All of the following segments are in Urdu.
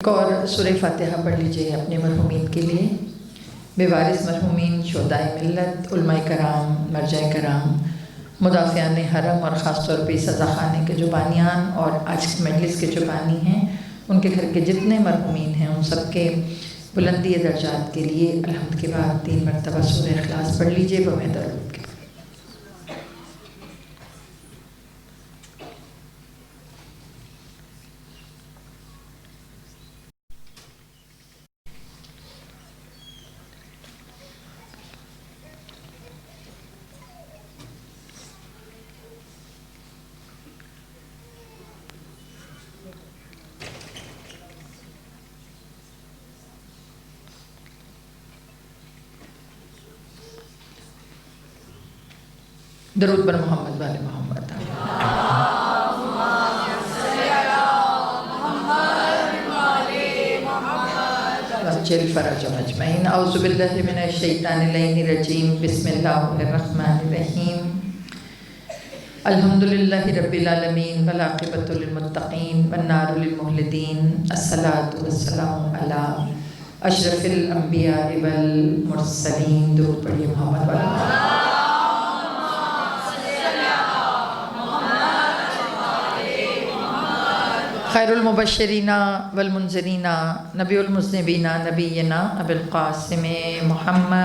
ایک اور سورہ فاتحہ پڑھ لیجئے اپنے مرحومین کے لیے، بےوارث مرحومین، شہدائے ملت، علماء کرام، مرجع کرام، مدافعان حرم اور خاص طور پہ سزا خانے کے جو بانیان اور آج کی مجلس کے جو بانی ہیں، ان کے گھر کے جتنے مرحومین ہیں ان سب کے بلندی درجات کے لیے الحمد کے بعد 3 مرتبہ سورہ اخلاص پڑھ لیجئے بمحض درود کے۔ درود بر محمد وآل محمد۔ وعجل فرجهم اجمعین۔ اعوذ باللہ من الشیطان اللعین الرجیم۔ بسم اللہ الرحمن الرحیم۔ الحمدللہ رب العالمین والعاقبۃ للمتقین والنار للمخلدین۔ الصلاۃ والسلام علی اشرف الانبیاء والمرسلین۔ درود پڑھیے محمد وآل محمد۔ خیر المبشرین والمنذرین نبی المذنبین نبینا ابی القاسم محمد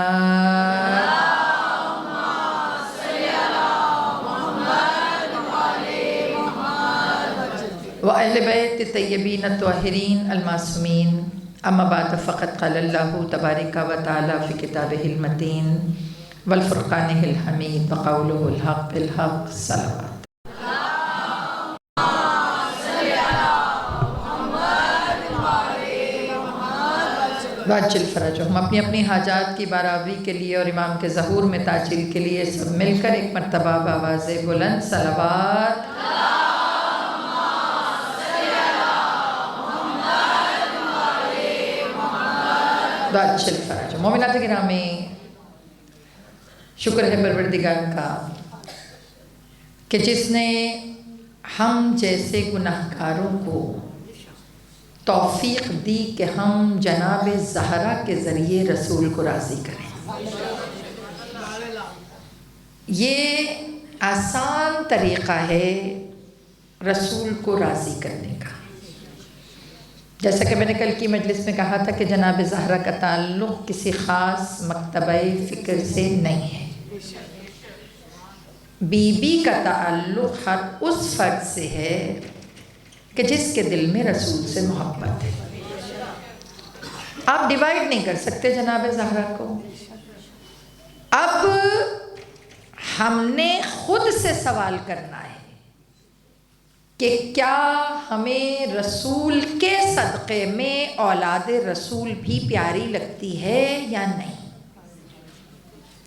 و اہل بیت طیبین الطاہرین المعصومین۔ اما بعد فقد قال اللہ تبارک و تعالی فی کتابہ المتین والفرقانہ الحمید وقولہ الحق الحق۔ صلوات۔ واجل فرجهم۔ ہم اپنی اپنی حاجات کی برابری کے لیے اور امام کے ظہور میں تاجیل کے لیے سب مل کر ایک مرتبہ بآواز بلند صلوات۔ واجل فرجهم۔ مومنات گرامی، شکر ہے پروردگار کا کہ جس نے ہم جیسے گناہگاروں کو توفیق دی کہ ہم جناب زہرا کے ذریعے رسول کو راضی کریں۔ یہ آسان طریقہ ہے رسول کو راضی کرنے کا۔ جیسا کہ میں نے کل کی مجلس میں کہا تھا کہ جناب زہرا کا تعلق کسی خاص مکتبہ فکر سے نہیں ہے۔ بی بی کا تعلق ہر اس فرد سے ہے کہ جس کے دل میں رسول سے محبت ہے۔ آپ ڈیوائیڈ نہیں کر سکتے جناب زہرا کو۔ اب ہم نے خود سے سوال کرنا ہے کہ کیا ہمیں رسول کے صدقے میں اولاد رسول بھی پیاری لگتی ہے یا نہیں؟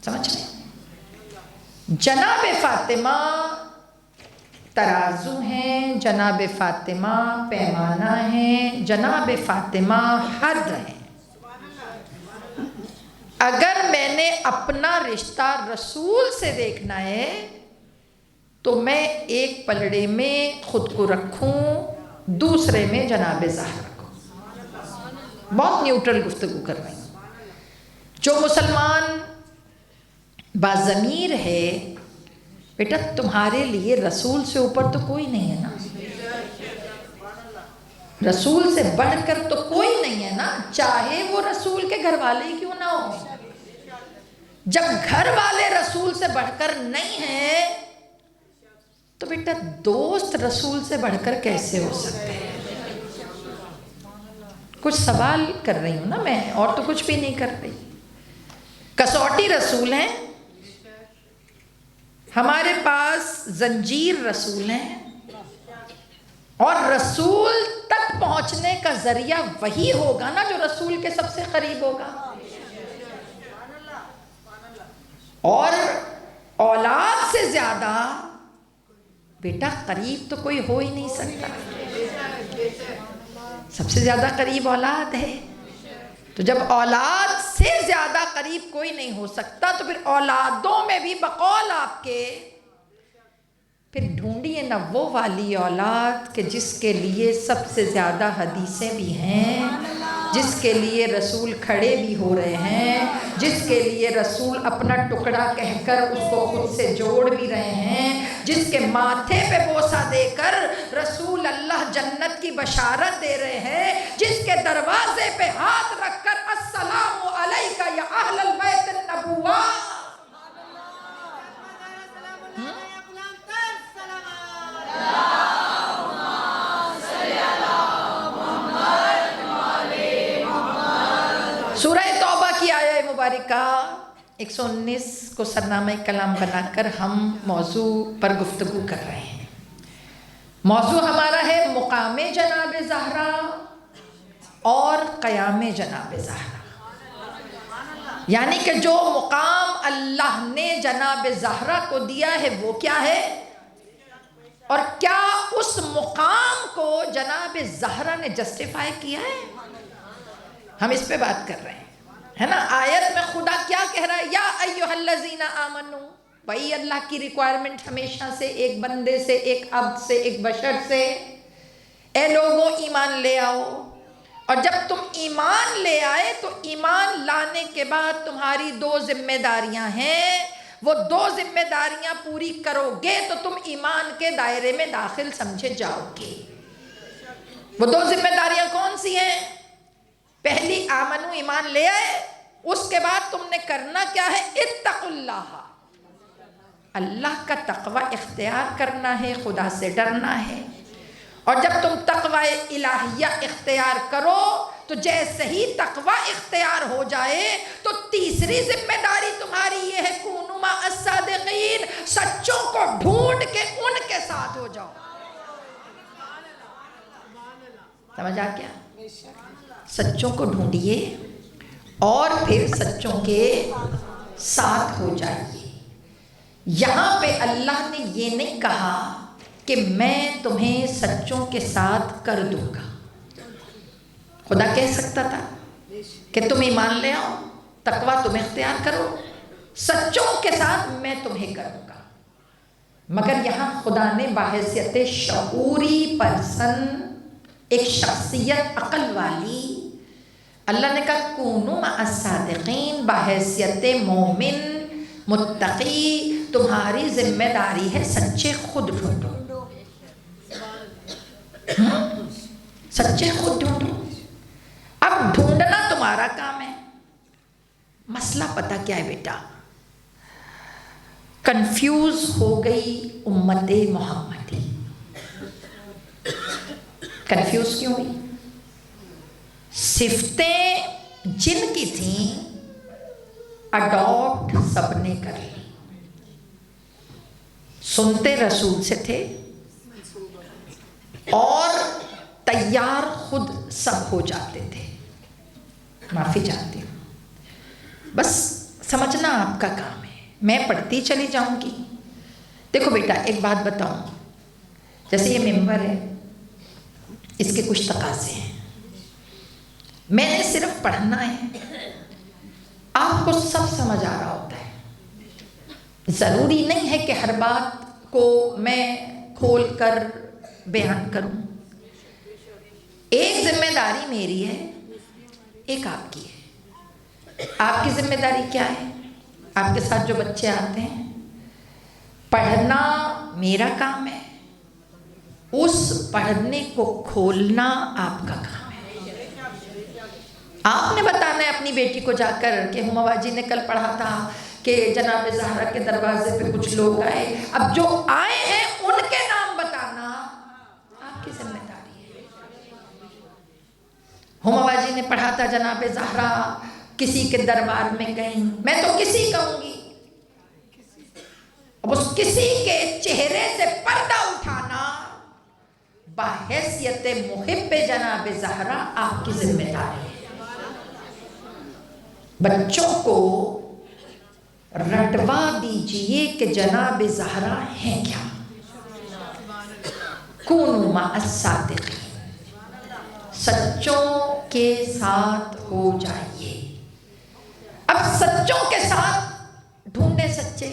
سمجھ رہے ہیں؟ جناب فاطمہ ترازو ہیں، جناب فاطمہ پیمانہ ہیں، جناب فاطمہ حد ہیں۔ اگر میں نے اپنا رشتہ رسول سے دیکھنا ہے تو میں ایک پلڑے میں خود کو رکھوں، دوسرے میں جناب زہرا کو۔ بہت نیوٹرل گفتگو کر رہی ہوں۔ جو مسلمان باضمیر ہے، بیٹا تمہارے لیے رسول سے اوپر تو کوئی نہیں ہے نا، رسول سے بڑھ کر تو کوئی نہیں ہے نا، چاہے وہ رسول کے گھر والے ہی کیوں نہ ہو۔ جب گھر والے رسول سے بڑھ کر نہیں ہیں تو بیٹا دوست رسول سے بڑھ کر کیسے ہو سکتے ہیں؟ کچھ سوال کر رہی ہوں نا میں، اور تو کچھ بھی نہیں کر رہی۔ کسوٹی رسول ہیں، ہمارے پاس زنجیر رسول ہیں، اور رسول تک پہنچنے کا ذریعہ وہی ہوگا نا جو رسول کے سب سے قریب ہوگا۔ اور اولاد سے زیادہ بیٹا قریب تو کوئی ہو ہی نہیں سکتا، سب سے زیادہ قریب اولاد ہے۔ تو جب اولاد سے زیادہ قریب کوئی نہیں ہو سکتا تو پھر اولادوں میں بھی بقول آپ کے پھر ڈھونڈیے نا وہ والی اولاد کہ جس کے لیے سب سے زیادہ حدیثیں بھی ہیں، جس کے لیے رسول کھڑے بھی ہو رہے ہیں، جس کے لیے رسول اپنا ٹکڑا کہہ کر اس کو خود سے جوڑ بھی رہے ہیں، جس کے ماتھے پہ بوسہ دے کر رسول اللہ جنت کی بشارت دے رہے ہیں، جس کے دروازے پہ ہاتھ رکھ کر السلام علیکہ یا اہل البیت النبوہ. سورہ توبہ کی آیہ مبارکہ 119 کو سرنامہ کلام بنا کر ہم موضوع پر گفتگو کر رہے ہیں. موضوع ہمارا ہے مقام جناب زہرا اور قیام جناب زہرا، یعنی کہ جو مقام اللہ نے جناب زہرا کو دیا ہے وہ کیا ہے، اور کیا اس مقام کو جناب زہرا نے جسٹیفائی کیا ہے. ہم اس پہ بات کر رہے ہیں، ہے نا. آیت میں خدا کیا کہہ رہا ہے، یا ایھا الذین آمنو. بھائی اللہ کی ریکوائرمنٹ ہمیشہ سے ایک بندے سے، ایک عبد سے، ایک بشر سے، اے لوگوں ایمان لے آؤ. اور جب تم ایمان لے آئے تو ایمان لانے کے بعد تمہاری 2 ذمہ داریاں ہیں. وہ 2 ذمہ داریاں پوری کرو گے تو تم ایمان کے دائرے میں داخل سمجھے جاؤ گے. وہ 2 ذمہ داریاں کون سی ہیں؟ پہلی آمنو، ایمان لے آئے. اس کے بعد تم نے کرنا کیا ہے، اتقوا اللہ، اللہ کا تقوی اختیار کرنا ہے، خدا سے ڈرنا ہے. اور جب تم تقوی الہیہ اختیار کرو تو جیسے ہی تقوی اختیار ہو جائے تو تیسری ذمہ داری تمہاری یہ ہے، کونوا مع الصادقین، سچوں کو ڈھونڈ کے ان کے ساتھ ہو جاؤ. سمجھ آ گیا؟ سچوں کو ڈھونڈیے اور پھر سچوں کے ساتھ ہو جائیے. یہاں پہ اللہ نے یہ نہیں کہا کہ میں تمہیں سچوں کے ساتھ کر دوں گا. خدا کہہ سکتا تھا کہ تم ایمان لے آؤ، تقوی تم اختیار کرو، سچوں کے ساتھ میں تمہیں کروں گا. مگر یہاں خدا نے بحیثیت شعوری پرسن، ایک شخصیت عقل والی، اللہ نے کہا کونوا مع الصادقین، بحیثیت مومن متقی تمہاری ذمہ داری ہے سچے خود ڈھونڈو. سچے خود ڈھونڈو. اب ڈھونڈنا تمہارا کام ہے. مسئلہ پتہ کیا ہے بیٹا، کنفیوز ہو گئی امت محمدی. کنفیوز کیوں ہوئی؟ صفتیں جن کی تھیں اڈاپٹ سب نے کر لی. سنتے رسول سے تھے اور تیار خود سب ہو جاتے تھے. معافی چاہتی ہوں، بس سمجھنا آپ کا کام ہے، میں پڑھتی چلی جاؤں گی. دیکھو بیٹا ایک بات بتاؤں، جیسے یہ ممبر ہے، اس کے کچھ تقاضے ہیں. میں نے صرف پڑھنا ہے، آپ کو سب سمجھ آ رہا ہوتا ہے. ضروری نہیں ہے کہ ہر بات کو میں کھول کر بیان کروں. ایک ذمہ داری میری ہے، ایک آپ کی ہے. آپ کی ذمہ داری کیا ہے؟ آپ کے ساتھ جو بچے آتے ہیں، پڑھنا میرا کام ہے، اس پڑھنے کو کھولنا آپ کا کام ہے. آپ نے بتانا ہے اپنی بیٹی کو جا کر کہ ہما باجی نے کل پڑھا تھا کہ جناب زہرا کے دروازے پہ کچھ لوگ آئے. اب جو آئے ہیں ان کے نام بتانا آپ کی ذمہ داری ہے. ہما باجی نے پڑھا تھا جناب زہرا کسی کے دربار میں گئیں، میں تو کسی کہوں گی. اب اس کسی کے چہرے سے پردہ اٹھانا بحیثیت محب جناب زہرا آپ کی ذمہ داری ہے. بچوں کو رٹوا دیجئے کہ جناب زہرا ہیں کیا. کونوا مع الصادقین، سچوں کے ساتھ ہو جائیے. اب سچوں کے ساتھ ڈھونڈے، سچے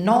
9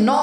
9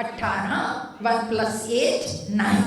18, 1 + 8 9।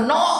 9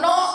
9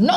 9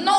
9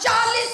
40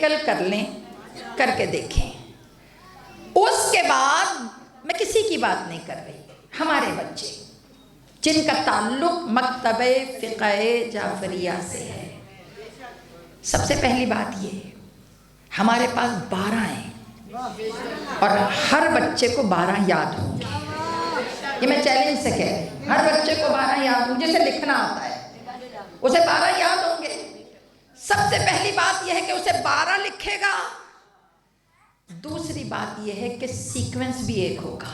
پریکٹیکل کر لیں، کر کے دیکھیں. اس کے بعد میں کسی کی بات نہیں کر رہی، ہمارے بچے جن کا تعلق مکتبہ فقہ جعفریہ سے ہے، سب سے پہلی بات یہ ہمارے پاس 12 ہیں اور ہر بچے کو 12 یاد ہوں گے. یہ میں چیلنج سے کہہ رہی ہوں، ہر بچے کو 12 یاد ہوں گے. جسے لکھنا آتا ہے اسے 12 یاد ہوں گے. سب سے پہلی بات یہ ہے کہ اسے 12 لکھے گا. دوسری بات یہ ہے کہ سیکوینس بھی ایک ہوگا،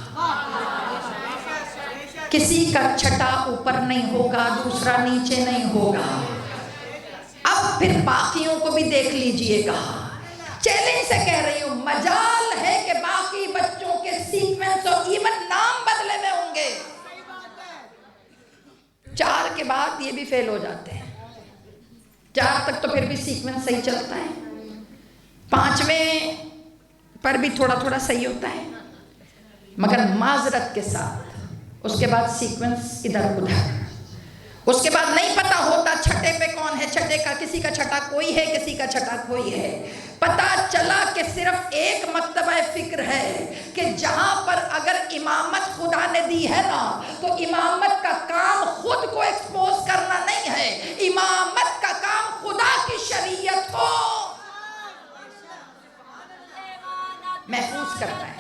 کسی کا چھٹا اوپر نہیں ہوگا، دوسرا نیچے نہیں ہوگا. اب پھر باقیوں کو بھی دیکھ لیجئے گا. چیلنج سے کہہ رہی ہوں، مجال ہے کہ باقی بچوں کے سیکوینس اور ایون نام بدلے میں ہوں گے. 4 کے بعد یہ بھی فیل ہو جاتے ہیں. 4 تک تو پھر بھی سیکوینس صحیح چلتا ہے، 5ویں پر بھی تھوڑا تھوڑا صحیح ہوتا ہے، مگر معذرت کے ساتھ اس کے بعد سیکوینس ادھر ادھر. اس کے بعد نہیں پتا ہوتا چھٹے پہ کون ہے. چھٹے کا کسی کا چھٹا کوئی ہے، کسی کا چھٹا کوئی ہے. پتا چلا کہ صرف ایک مکتبہ فکر ہے کہ جہاں پر اگر امامت خدا نے دی ہے نا، تو امامت کا کام خود کو ایکسپوز کرنا نہیں ہے، امامت کا کام خدا کی شریعت کو محفوظ کرنا ہے.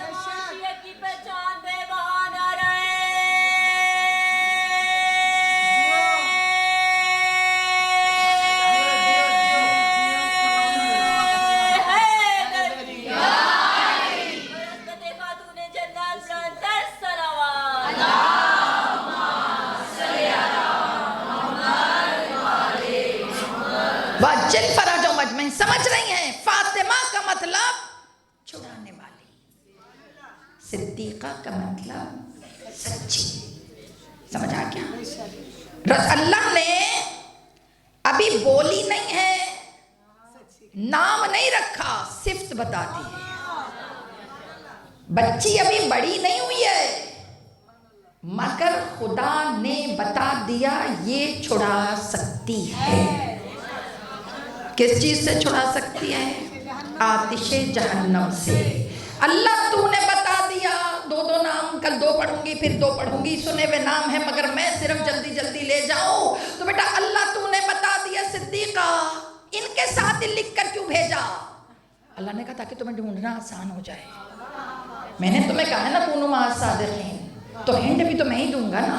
واجل فرج و مجمعین. سمجھ رہی ہیں؟ فاطمہ کا مطلب چھڑانے والی، صدیقہ کا مطلب سچی. سمجھ آ گیا؟ اللہ نے ابھی بولی نہیں ہے، نام نہیں رکھا، صفت بتا دی ہے. بچی ابھی بڑی نہیں ہوئی ہے، مگر خدا نے بتا دیا یہ چھڑا سکتی ہے. کس چیز سے چھڑا سکتی ہے؟ آتش جہنم سے. اللہ تو نے بتا دیا. 2 نام، کل 2 پڑھوں گی پھر 2 پڑھوں گی، سنے ہوئے نام ہے مگر میں صرف جلدی جلدی لے جاؤں. تو بیٹا اللہ تو نے بتا دیا صدیقہ، ان کے ساتھ لکھ کر کیوں بھیجا؟ اللہ نے کہا تاکہ تمہیں ڈھونڈنا آسان ہو جائے. میں نے تمہیں کہا ہے نا کونوا مع الصادقین، تو ہنٹ بھی تو میں ہی دوں گا نا،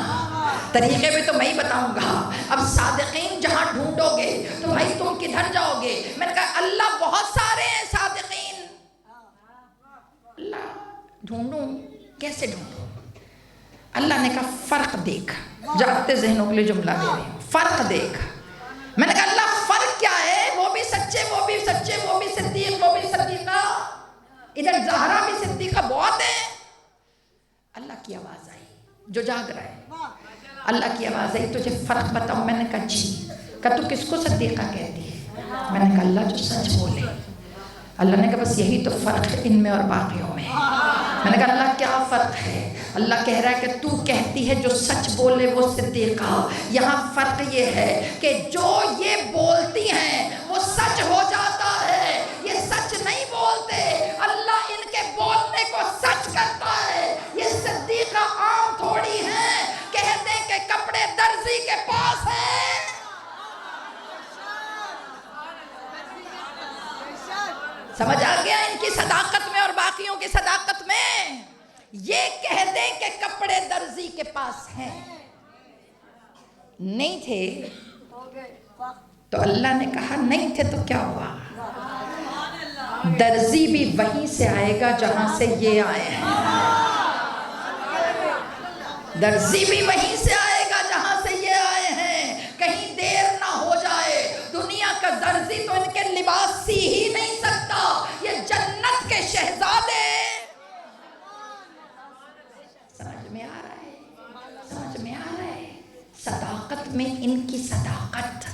طریقے بھی تو میں ہی بتاؤں گا. اب صادقین جہاں ڈھونڈو گے تو بھائی تم کدھر جاؤ گے؟ میں نے کہا اللہ بہت سارے ہیں صادقین. اللہ ڈھونڈوں کیسے ڈھونڈوں؟ اللہ نے کہا فرق دیکھ. جاگتے ذہنوں کے لیے جملہ دے رہے ہیں، فرق دیکھ. میں نے کہا اللہ فرق کیا ہے؟ وہ بھی سچے، وہ بھی سچے، وہ بھی صدیق، وہ بھی صدیقہ، ادھر زہرا بھی صدیقہ، بہت ہے. اللہ کی آواز آئی، جو جاگ رہا ہے، اللہ کی آواز آئی تجھے فرق بتاؤں؟ میں نے کہا جی. کہا تو کس کو صدیقہ کہتی ہے؟ میں نے کہا اللہ جو سچ بولے. اللہ نے کہا بس یہی تو فرق ہے ان میں اور باقیوں میں. میں نے کہا اللہ کیا فرق ہے؟ اللہ کہہ رہا ہے کہ تو کہتی ہے جو سچ بولے وہ صدیقہ. یہاں فرق یہ ہے کہ جو یہ بولتی ہیں وہ سچ ہو جاتا ہے، یہ سچ نہیں بولتے. اللہ ان کے بولنے کو سچ کرتا ہے. یہ صدیقہ عام تھوڑی ہیں، کہہ دیں کہ کپڑے درزی کے پاس ہیں. سمجھ آ گیا ان کی صداقت میں اور باقیوں کی صداقت میں؟ یہ کہہ دیں کہ کپڑے درزی کے پاس ہیں. نہیں تھے تو اللہ نے کہا نہیں تھے تو کیا ہوا؟ درزی بھی وہیں سے آئے گا جہاں سے یہ آئے ہیں. درزی بھی وہیں سے آئے گا جہاں سے یہ آئے ہیں. کہیں دیر نہ ہو جائے. دنیا کا درزی تو ان کے لباس سی ہی نہیں سکتا. یہ جنت کے شہزادے. سمجھ میں آ رہا ہے؟ سمجھ میں آ رہا ہے؟ صداقت میں ان کی صداقت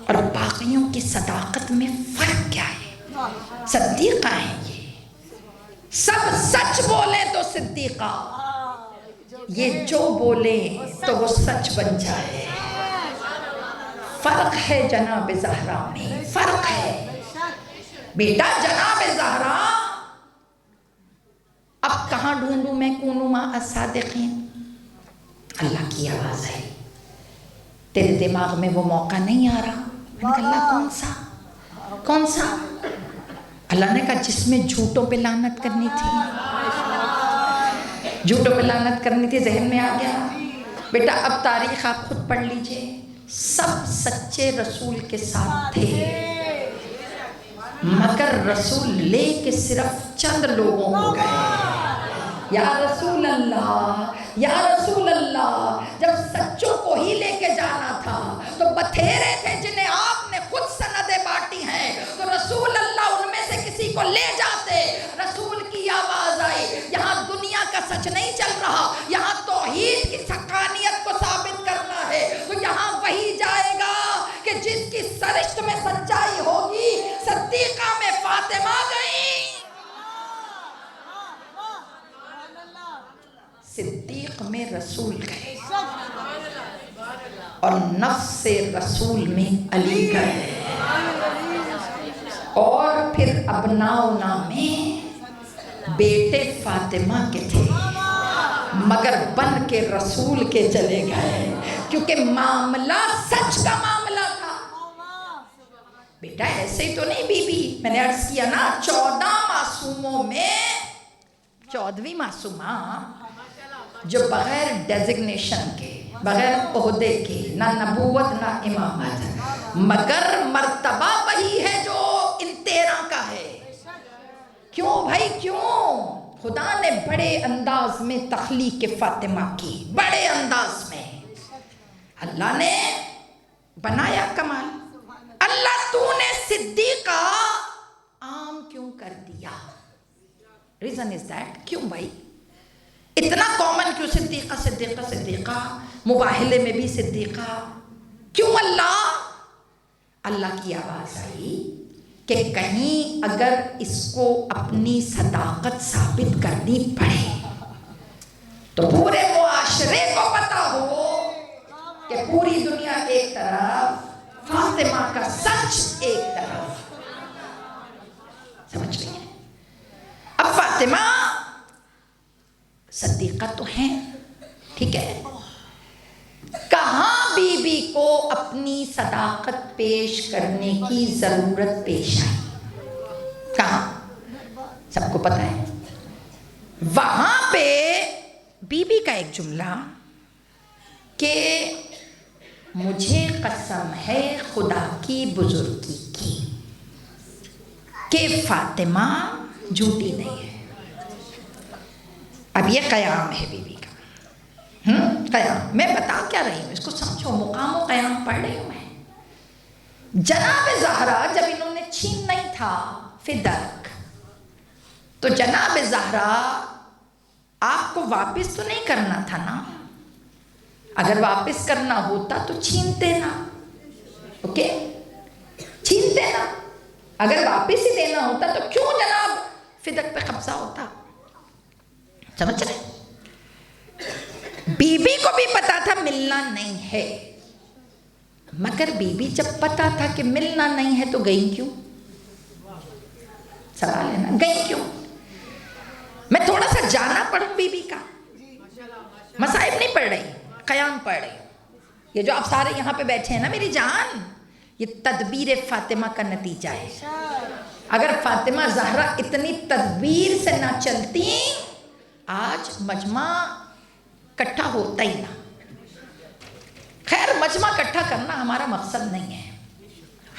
اور باقیوں کی صداقت میں فرق کیا ہے؟ صدیقہ ہیں یہ، سب سچ بولیں تو صدیقہ، یہ جو بولیں تو وہ سچ بن جائے. فرق ہے جناب زہرا میں، فرق ہے. بیٹا جناب زہرا اب کہاں ڈھونڈوں میں کونوں مع الصادقین؟ اللہ کی آواز ہے، تیرے دماغ میں وہ موقع نہیں آ رہا؟ میں نے کہا اللہ کون سا؟ اللہ نے کہا جس میں جھوٹوں پہ لعنت کرنی تھی، جھوٹوں پہ لعنت کرنی تھی، ذہن میں آ گیا؟ بیٹا اب تاریخ آپ خود پڑھ لیجئے، سب سچے رسول کے ساتھ تھے، مگر رسول لے کے صرف چند لوگوں کو گئے۔ یا رسول اللہ، یا رسول اللہ، جب سچوں کو ہی لے کے جانا تھا تو بتھیرے تھے جنہیں آپ نے خود سندیں بانٹی ہیں، تو رسول اللہ ان میں سے کسی کو لے جاتے۔ رسول کی آواز آئی، یہاں دنیا کا سچ نہیں چل رہا، یہاں توحید کی حقانیت کو ثابت کرنا ہے، تو یہاں وہی جائے گا کہ جس کی سرشت میں سچائی ہوگی۔ صدیقہ میں فاطمہ گئیں، صدیق میں رسول گئے، اور نفس رسول میں علی گئے، اور پھر ابناؤنا میں بیٹے فاطمہ کے تھے، مگر بن کے رسول کے چلے گئے، کیونکہ معاملہ سچ کا معاملہ تھا۔ بیٹا ایسے ہی تو نہیں بی بی، میں نے عرض کیا نا 14 معصوموں میں 14ویں معصومہ جو بغیر ڈیزگنیشن کے، بغیر عہدے کے، نہ نبوت نہ امامت، مگر مرتبہ وہی ہے جو ان 13 کا ہے۔ کیوں بھائی کیوں؟ خدا نے بڑے انداز میں تخلیق فاطمہ کی، بڑے انداز میں اللہ نے بنایا کمال۔ اللہ تو نے صدیقہ عام کیوں کر دیا؟ ریزن از دیٹ، کیوں بھائی اتنا کامن کیوں صدیقہ صدیقہ صدیقہ، مباہلے میں بھی صدیقہ کیوں؟ اللہ کی آواز آئی کہ کہیں اگر اس کو اپنی صداقت ثابت کرنی پڑے تو پورے معاشرے کو پتا ہو کہ پوری دنیا ایک طرف، فاطمہ کا سچ ایک طرف۔ سمجھ رہی ہیں؟ اب فاطمہ صدیقہ تو ہیں، ٹھیک ہے، کہاں بی بی کو اپنی صداقت پیش کرنے کی ضرورت پیش آئی؟ کہاں؟ سب کو پتہ ہے، وہاں پہ بی بی کا ایک جملہ کہ مجھے قسم ہے خدا کی بزرگی کی کہ فاطمہ جھوٹی نہیں ہے۔ اب یہ قیام ہے بی بی کا، قیام میں بتا کیا رہی ہوں، اس کو سمجھو، مقام و قیام پڑھ رہی ہوں میں۔ جناب زہرا جب انہوں نے چھیننا ہی تھا فدق، تو جناب زہرا آپ کو واپس تو نہیں کرنا تھا نا، اگر واپس کرنا ہوتا تو چھینتے نا، اوکے، چھینتے نا، اگر واپس ہی دینا ہوتا تو کیوں جناب فدق پہ قبضہ ہوتا؟ سمجھ رہے؟ بی بی کو بھی پتا تھا ملنا نہیں ہے، مگر بی بی جب پتا تھا کہ ملنا نہیں ہے تو گئی کیوں؟ سوال ہے نا، گئی کیوں؟ میں تھوڑا سا جانا پڑھوں بی بی کا، مصائب نہیں پڑھ رہی، قیام پڑھ رہی ہوں۔ یہ جو آپ سارے یہاں پہ بیٹھے ہیں نا میری جان، یہ تدبیر فاطمہ کا نتیجہ ہے۔ اگر فاطمہ زہرا اتنی تدبیر سے نہ چلتی آج مجمع کٹھا ہوتا ہی نہ۔ خیر مجمع کٹھا کرنا ہمارا مقصد نہیں ہے،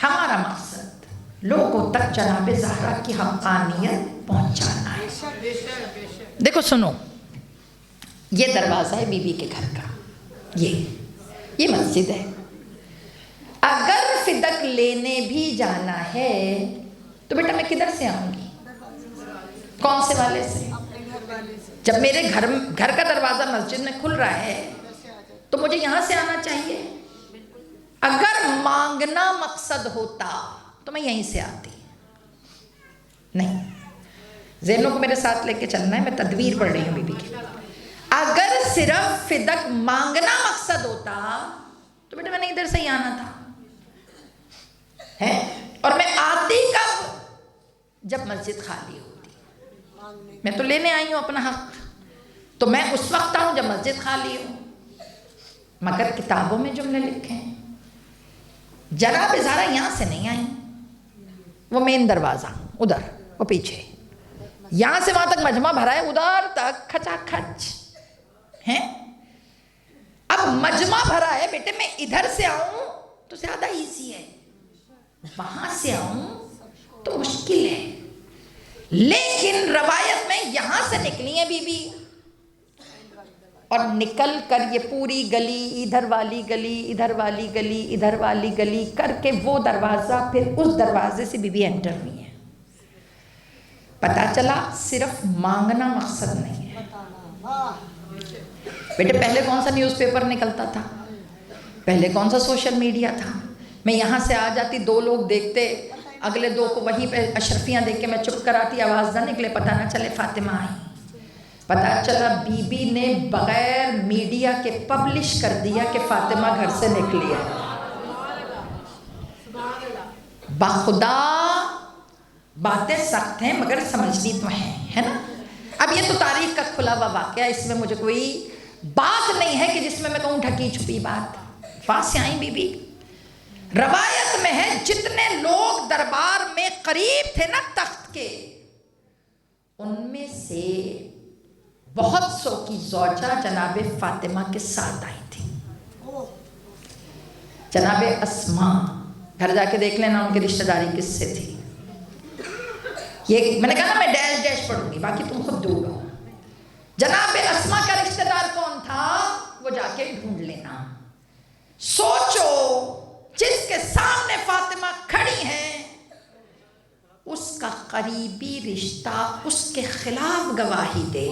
ہمارا مقصد لوگوں تک جناب زہرا کی حقانیت پہنچانا ہے۔ دیکھو سنو، یہ دروازہ ہے بی بی کے گھر کا، یہ مسجد ہے۔ اگر فدق لینے بھی جانا ہے تو بیٹا میں کدھر سے آؤں گی؟ کون سے والے سے؟ جب میرے گھر کا دروازہ مسجد میں کھل رہا ہے تو مجھے یہاں سے آنا چاہیے۔ اگر مانگنا مقصد ہوتا تو میں یہیں سے آتی، نہیں، ذہنوں کو میرے ساتھ لے کے چلنا ہے، میں تدبیر پڑھ رہی ہوں بی بی کی۔ اگر صرف فدق مانگنا مقصد ہوتا تو بیٹا میں نے ادھر سے ہی آنا تھا، ہے، اور میں آتی کب؟ جب مسجد خالی ہوتی. میں تو لینے آئی ہوں اپنا حق, تو میں اس وقت آؤں جب مسجد خالی ہوں. مگر کتابوں میں جملے لکھے ہیں. جناب زہرا یہاں سے نہیں آئی, وہ مین دروازہ ادھر, وہ پیچھے, یہاں سے وہاں تک مجمع بھرا ہے, ادھر تک کھچا کھچ ہیں. اب مجمع بھرا ہے بیٹے, میں ادھر سے آؤں تو زیادہ ایزی ہے, وہاں سے آؤں تو مشکل ہے. لیکن روایت میں یہاں سے نکلی ہے بی بی, اور نکل کر یہ پوری گلی, ادھر والی گلی, ادھر والی گلی, ادھر والی گلی کر کے وہ دروازہ, پھر اس دروازے سے بی بی انٹر ہوئی ہے. پتا چلا صرف مانگنا مقصد نہیں ہے بیٹے. پہلے کون سا نیوز پیپر نکلتا تھا, پہلے کون سا سوشل میڈیا تھا. میں یہاں سے آ جاتی, 2 لوگ دیکھتے, اگلے 2 کو وہیں پہ اشرفیاں دیکھ کے میں چپ کراتی, آواز نہ نکلے, پتہ نہ چلے فاطمہ آئی. پتہ چلا بی بی نے بغیر میڈیا کے پبلش کر دیا کہ فاطمہ گھر سے نکلی ہے. بخدا باتیں سخت ہیں مگر سمجھنی تو ہیں, ہے نا. اب یہ تو تاریخ کا کھلا ہوا واقعہ, اس میں مجھے کوئی بات نہیں ہے کہ جس میں کہوں ڈھکی چھپی بات. وہاں سے آئیں بی بی. روایت میں ہے جتنے لوگ دربار میں قریب تھے نا تخت کے, ان میں سے بہت سو کی زوجہ جناب فاطمہ کے ساتھ آئی تھی. جناب اسما, گھر جا کے دیکھ لینا ان کی رشتہ داری کس سے تھی. یہ میں نے کہا نا میں ڈیش ڈیش پڑھوں گی, باقی تم خود ڈھونڈو. جناب اسما کا رشتہ دار کون تھا وہ جا کے ڈھونڈ لینا. سوچو جس کے سامنے فاطمہ کھڑی ہیں اس کا قریبی رشتہ اس کے خلاف گواہی دے,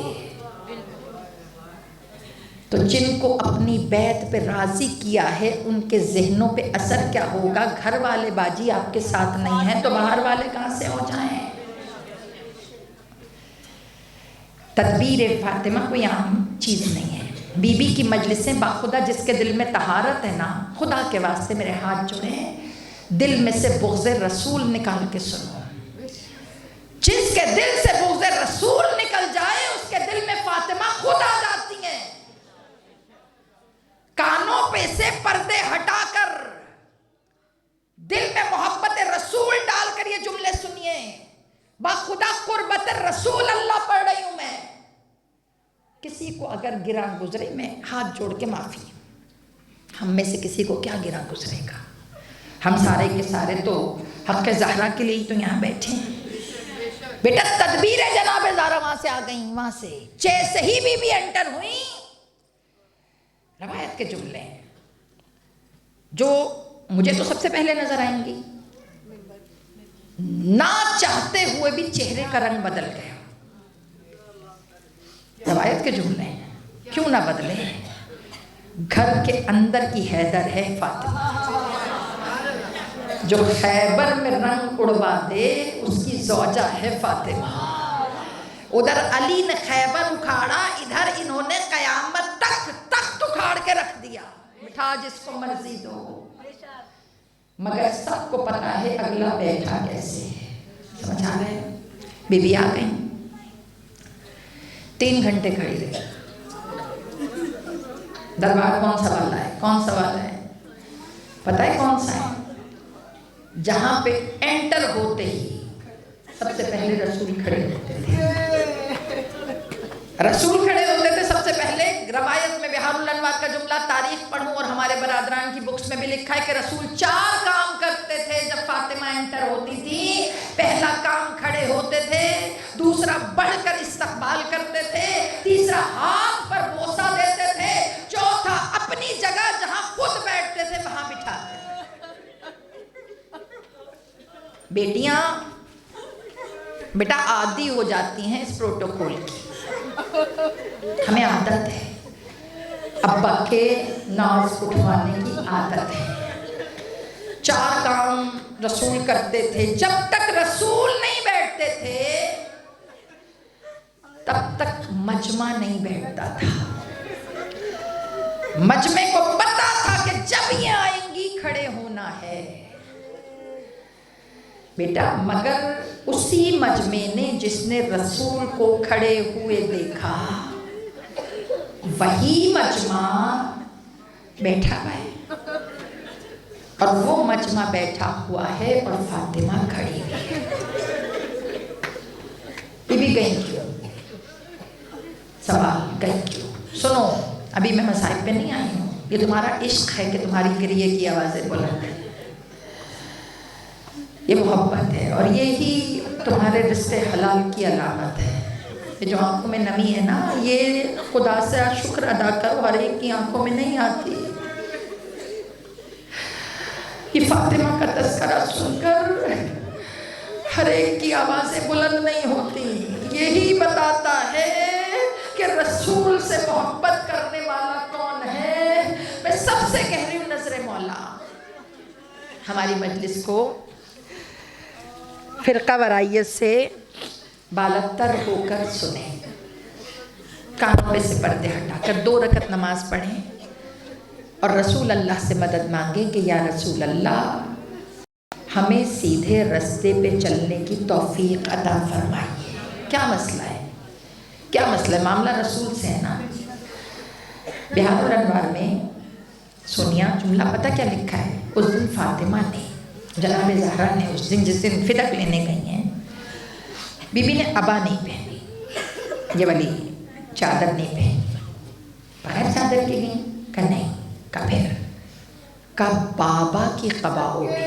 تو جن کو اپنی بیعت پہ راضی کیا ہے ان کے ذہنوں پہ اثر کیا ہوگا. گھر والے باجی آپ کے ساتھ نہیں ہیں تو باہر والے کہاں سے ہو جائیں. تدبیر فاطمہ کوئی عام چیز نہیں ہے. بی بی کی مجلسیں باخدا جس کے دل میں طہارت ہے نا, خدا کے واسطے میرے ہاتھ جوڑے ہیں, دل میں سے بغض رسول نکال کے سنو. جس کے دل سے بغض رسول نکل جائے اس کے دل میں فاطمہ خود آ جاتی ہیں. کانوں پہ سے پردے ہٹا کر دل میں محبت رسول ڈال کر یہ جملے سنیے. باخدا قربت رسول اللہ پڑھ رہی ہوں میں. کسی کو اگر گرا گزرے, میں ہاتھ جوڑ کے معافی, ہم میں سے کسی کو کیا گرا گزرے گا. ہم سارے کے سارے تو حق زہرا کے لیے تو یہاں بیٹھے ہیں. بیٹا تدبیر ہے جناب زہرا وہاں سے آ گئیں, وہاں سے جیسے ہی بی بی انٹر ہوئی, روایت کے جملے ہیں جو مجھے تو سب سے پہلے نظر آئیں گی. نہ چاہتے ہوئے بھی چہرے کا رنگ بدل گیا. روایت کے جملے ہیں, کیوں نہ بدلے. گھر کے اندر کی حیدر ہے فاطمہ, جو خیبر میں رنگ اڑوا دے اس کی زوجہ ہے فاطمہ. ادھر علی نے خیبر اکھاڑا, ادھر انہوں نے قیامت تک تخت اکھاڑ کے رکھ دیا. بٹھا جس کو مرضی دو, مگر سب کو پتا ہے اگلا بیٹھا کیسے. سمجھ آ گئے. بی بی آ گئی, 3 گھنٹے کھڑی رہی. دربار کون سا والا ہے, کون سا والا ہے پتہ ہے کون سا ہے؟ جہاں پہ انٹر ہوتے ہی سب سے پہلے رسول کھڑے ہوتے تھے. رسول کھڑے ہوتے تھے سب سے پہلے. روایت میں بہار الانوار کا جملہ تاریخ پڑھوں اور ہمارے برادران کی بکس میں بھی لکھا ہے کہ رسول 4 کام کرتے تھے جب فاطمہ انٹر ہوتی تھی. پہلا کام کھڑے ہوتے تھے, دوسرا بڑھ کر استقبال کرتے تھے, تیسرا ہاتھ پر بوسہ دیتے تھے, چوتھا اپنی جگہ جہاں خود بیٹھتے تھے وہاں بٹھاتے تھے. بیٹیاں بیٹا عادی ہو جاتی ہیں اس پروٹوکول کی, ہمیں عادت ہے, ابا کے ناز اٹھوانے کی عادت ہے. 4 کام رسول کرتے تھے. جب تک رسول نہیں بیٹھتے تھے تب تک مجمع نہیں بیٹھتا تھا. مجمع کو پتا تھا کہ جب یہ آئیں گی کھڑے ہونا ہے. بیٹا مگر اسی مجمع نے جس نے رسول کو کھڑے ہوئے دیکھا وہی مجمع بیٹھا ہوا ہے، اور وہ مجمع بیٹھا ہوا ہے اور فاطمہ کھڑی ہوئی ہے۔ بی بی گئی کیوں؟ سوال گئی کیوں؟ سنو، ابھی میں مصائب پہ نہیں آئی ہوں، یہ تمہارا عشق ہے کہ تمہاری گریے کی آوازیں بلند ہیں، یہ محبت ہے، اور یہی تمہارے رشتے حلال کی علامت ہے۔ یہ جو آنکھوں میں نمی ہے نا، یہ خدا سے شکر ادا کرو، ہر ایک کی آنکھوں میں نہیں آتی۔ یہ فاطمہ کا تذکرہ سن کر ہر ایک کی آوازیں بلند نہیں ہوتی، یہی بتاتا ہے کہ رسول سے محبت کرنے والا کون ہے۔ میں سب سے کہہ رہی ہوں نظر مولا، ہماری مجلس کو فرقہ وارائیت سے بالاتر ہو کر سنیں، کانوں میں سے پردے ہٹا کر 2 رکعت نماز پڑھیں اور رسول اللہ سے مدد مانگیں کہ یا رسول اللہ ہمیں سیدھے رستے پہ چلنے کی توفیق عطا فرمائیے۔ کیا مسئلہ ہے؟ کیا مسئلہ ہے؟ معاملہ رسول سے ہے نا۔ بہار الانوار میں سونیا جملہ پتہ کیا لکھا ہے؟ اس دن فاطمہ نے، جناب زہرا نے، اس دن جس دن فدق لینے گئی ہیں، بی بی نے عبا نہیں پہنی، یہ والی چادر نہیں پہنی، بغیر چادر کے گئی؟ کہ نہیں، کہ پھر کہ بابا کی قبا اوڑھی،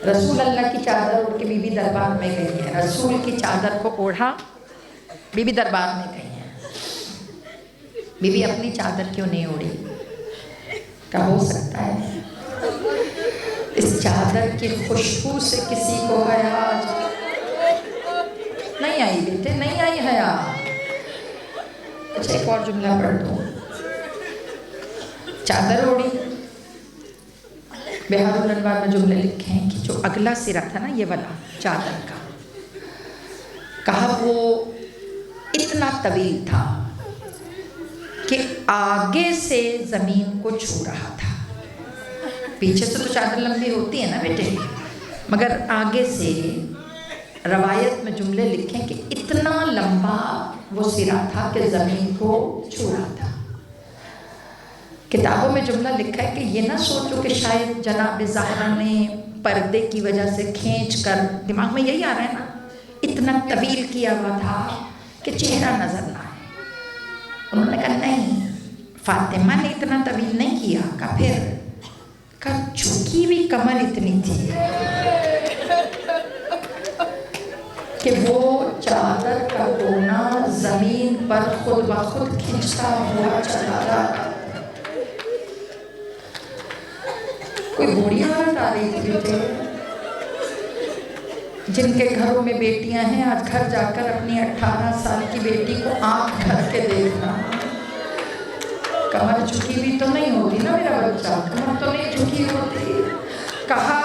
رسول اللہ کی چادر اوڑھ کے بی بی دربار میں گئی ہے، رسول کی چادر کو اوڑھا بی بی دربار میں گئی ہے۔ بی بی اپنی چادر کیوں نہیں اوڑھی؟ کہ ہو سکتا ہے اس چادر کی خوشبو سے کسی کو حیا نہیں آئی، بیٹے نہیں آئی حیا۔ اچھا ایک اور جملہ پڑھ دوں، چادر اوڑھی، بہار الانوار میں جملے لکھے ہیں کہ جو اگلا سرا تھا نا یہ والا چادر کا، کہا وہ اتنا طویل تھا کہ آگے سے زمین کو چھو رہا تھا، پیچھے سے تو چادر لمبی ہوتی ہے نا بیٹے، مگر آگے سے روایت میں جملے لکھیں کہ اتنا لمبا وہ سرا تھا کہ زمین کو چھو رہا تھا۔ کتابوں میں جملہ لکھا ہے کہ یہ نہ سوچو کہ شاید جناب زہرا نے پردے کی وجہ سے کھینچ کر، دماغ میں یہی آ رہا ہے نا، اتنا طویل کیا ہوا تھا کہ چہرہ نظر نہ آئے۔ انہوں نے کہا نہیں، فاطمہ نے اتنا طویل نہیں کیا، کہ پھر کہ جھکی ہوئی کمر اتنی تھی کہ وہ چادر کا کونا زمین پر خود بخود کھینچتا ہوا چلا رہا۔ کوئی بوڑھی عورت آ رہی تھی بیٹے، جن کے گھروں میں بیٹیاں ہیں، آج گھر جا کر اپنی 18 سال کی بیٹی کو آنکھ بھر کے دیکھنا، کمر جھکی ہوئی تو نہیں ہوتی نا میرا بچہ، کمر تو نہیں جھکی ہوتی۔ کہا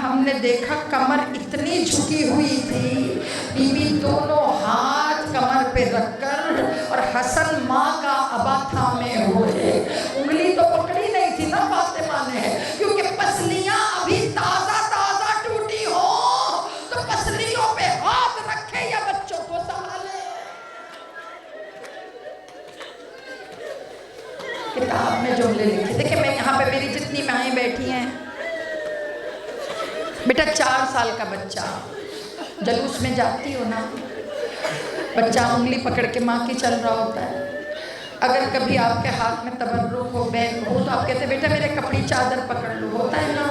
ہم نے دیکھا کمر اتنی جھکی ہوئی تھی، بی بی دونوں ہاتھ کمر پہ رکھ کر اور حسن ماں کا عبا تھامے ہوئے، انگلی تو پکڑی نہیں تھی نا فاطمہ نے، کیونکہ پسلیاں ابھی تازہ تازہ ٹوٹی ہوں تو پسلیوں پہ ہاتھ رکھے یا بچوں کو سنبھالے۔ کتاب میں جملے لکھے، دیکھیں میں یہاں پہ میری جتنی مائیں بیٹھی ہیں، بیٹا 4 سال کا بچہ، جلوس میں جاتی ہو نا، بچہ انگلی پکڑ کے ماں کی چل رہا ہوتا ہے، اگر کبھی آپ کے ہاتھ میں تبرک ہو، بیگ ہو، تو آپ کہتے ہیں بیٹا میرے کپڑی چادر پکڑ لو، ہوتا ہے نا۔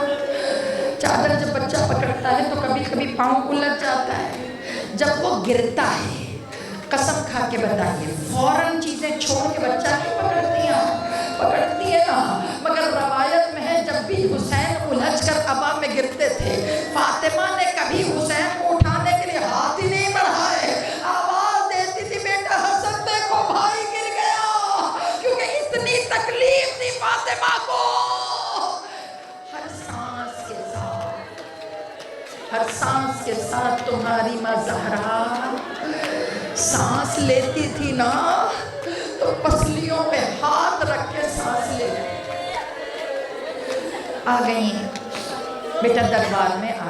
چادر جب بچہ پکڑتا ہے تو کبھی کبھی پاؤں الجھ جاتا ہے، جب وہ گرتا ہے، قسم کھا کے بتائیے فوراً چیزیں چھوڑ کے بچہ نہیں پکڑتی ہے نا، مگر روایت میں ہے جب بھی حسین الجھ کر عبا میں گرتے تھے، فاطمہ نے کبھی حسین کو اٹھانے کے لیے ہاتھ ہی نہیں بڑھائے، آواز دیتی تھی بیٹا حسن دیکھو بھائی گر گیا، کیونکہ اتنی تکلیف تھی فاطمہ کو۔ ہر سانس کے ساتھ، ہر سانس کے ساتھ تمہاری ماں زہرا سانس لیتی تھی نا، تو پسلیوں پہ ہاتھ رکھ کے سانس لے آ گئی بیٹا دربار میں آ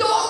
2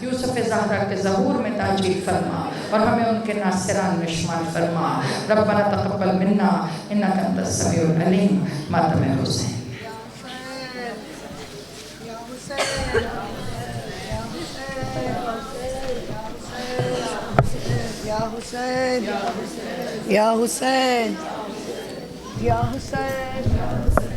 یوسف زہرا کے ظہور میں تاجیل فرما اور ہمیں ان کے ناصران میں شمار فرما. ربنا تقبل منا انک انت السمیع العلیم. ماتم حسین. یا حسین یا حسین یا حسین